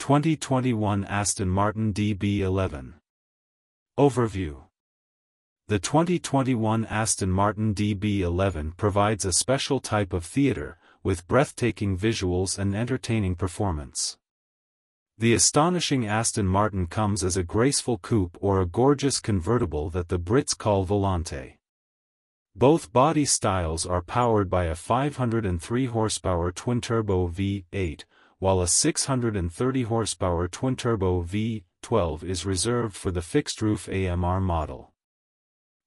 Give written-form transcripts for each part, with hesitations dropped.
2021 Aston Martin DB11. Overview. The 2021 Aston Martin DB11 provides a special type of theater, with breathtaking visuals and entertaining performance. The astonishing Aston Martin comes as a graceful coupe or a gorgeous convertible that the Brits call Volante. Both body styles are powered by a 503 horsepower twin-turbo V8, while a 630 horsepower twin-turbo V12 is reserved for the fixed-roof AMR model.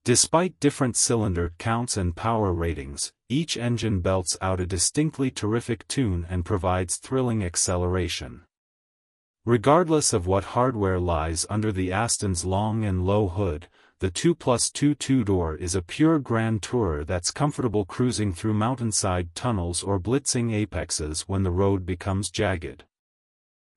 Despite different cylinder counts and power ratings, each engine belts out a distinctly terrific tune and provides thrilling acceleration. Regardless of what hardware lies under the Aston's long and low hood, the 2+2 two-door is a pure grand tourer that's comfortable cruising through mountainside tunnels or blitzing apexes when the road becomes jagged.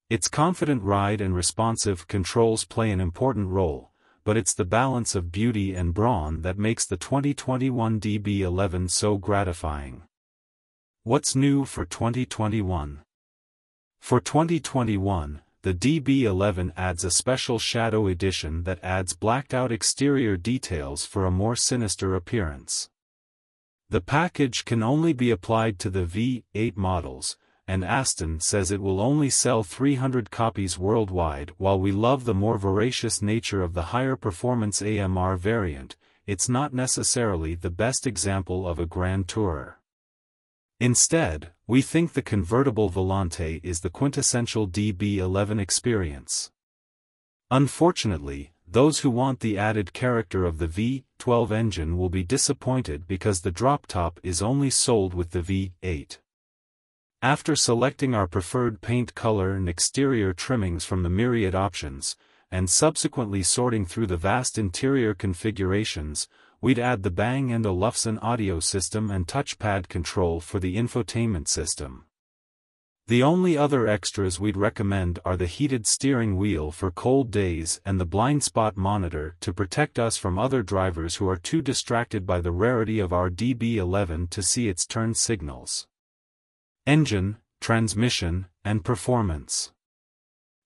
Its confident ride and responsive controls play an important role, but it's the balance of beauty and brawn that makes the 2021 DB11 so gratifying. What's new for 2021? For 2021, the DB11 adds a special Shadow Edition that adds blacked-out exterior details for a more sinister appearance. The package can only be applied to the V8 models, and Aston says it will only sell 300 copies worldwide. While we love the more voracious nature of the higher-performance AMR variant, it's not necessarily the best example of a grand tourer. Instead, we think the convertible Volante is the quintessential DB11 experience. Unfortunately, those who want the added character of the V12 engine will be disappointed because the drop top is only sold with the V8. After selecting our preferred paint color and exterior trimmings from the myriad options, and subsequently sorting through the vast interior configurations, we'd add the Bang & Olufsen audio system and touchpad control for the infotainment system. The only other extras we'd recommend are the heated steering wheel for cold days and the blind spot monitor to protect us from other drivers who are too distracted by the rarity of our DB11 to see its turn signals. Engine, transmission, and performance.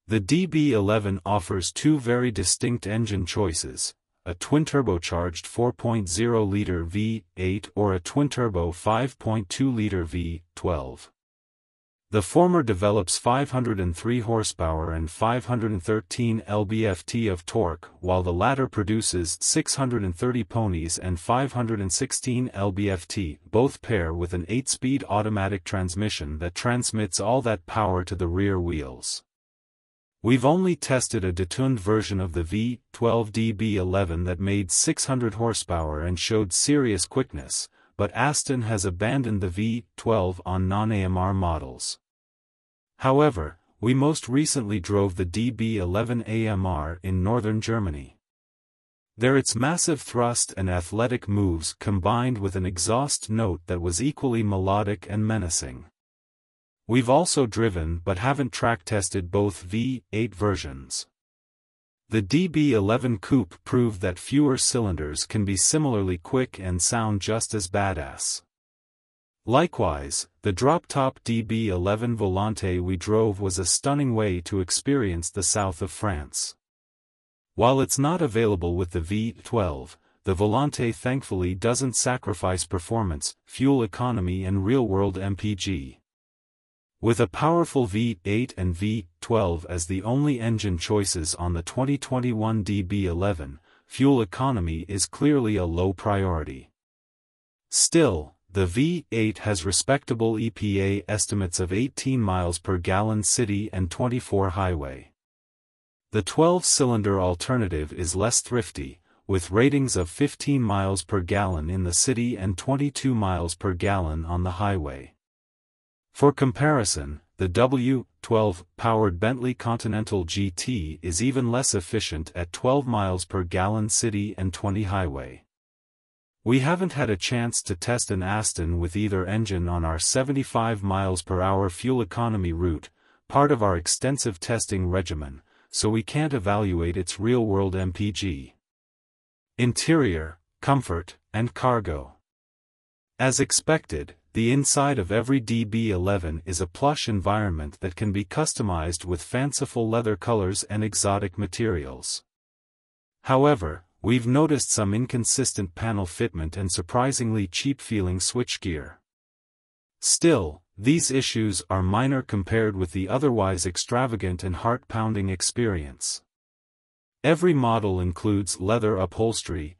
The DB11 offers two very distinct engine choices: a twin-turbocharged 4.0-liter V8 or a twin-turbo 5.2-liter V12. The former develops 503 horsepower and 513 lb-ft of torque, while the latter produces 630 ponies and 516 lb-ft. Both pair with an 8-speed automatic transmission that transmits all that power to the rear wheels. We've only tested a detuned version of the V12 DB11 that made 600 horsepower and showed serious quickness, but Aston has abandoned the V12 on non-AMR models. However, we most recently drove the DB11 AMR in northern Germany. There its massive thrust and athletic moves combined with an exhaust note that was equally melodic and menacing. We've also driven but haven't track-tested both V8 versions. The DB11 Coupe proved that fewer cylinders can be similarly quick and sound just as badass. Likewise, the drop-top DB11 Volante we drove was a stunning way to experience the south of France. While it's not available with the V12, the Volante thankfully doesn't sacrifice performance, fuel economy and real-world MPG. With a powerful V8 and V12 as the only engine choices on the 2021 DB11, fuel economy is clearly a low priority. Still, the V8 has respectable EPA estimates of 18 miles per gallon city and 24 highway. The 12-cylinder alternative is less thrifty, with ratings of 15 miles per gallon in the city and 22 miles per gallon on the highway. For comparison, the W12-powered Bentley Continental GT is even less efficient at 12 miles per gallon city and 20 highway. We haven't had a chance to test an Aston with either engine on our 75 miles per hour fuel economy route, part of our extensive testing regimen, so we can't evaluate its real-world MPG. Interior, comfort, and cargo. As expected, the inside of every DB11 is a plush environment that can be customized with fanciful leather colors and exotic materials. However, we've noticed some inconsistent panel fitment and surprisingly cheap-feeling switchgear. Still, these issues are minor compared with the otherwise extravagant and heart-pounding experience. Every model includes leather upholstery,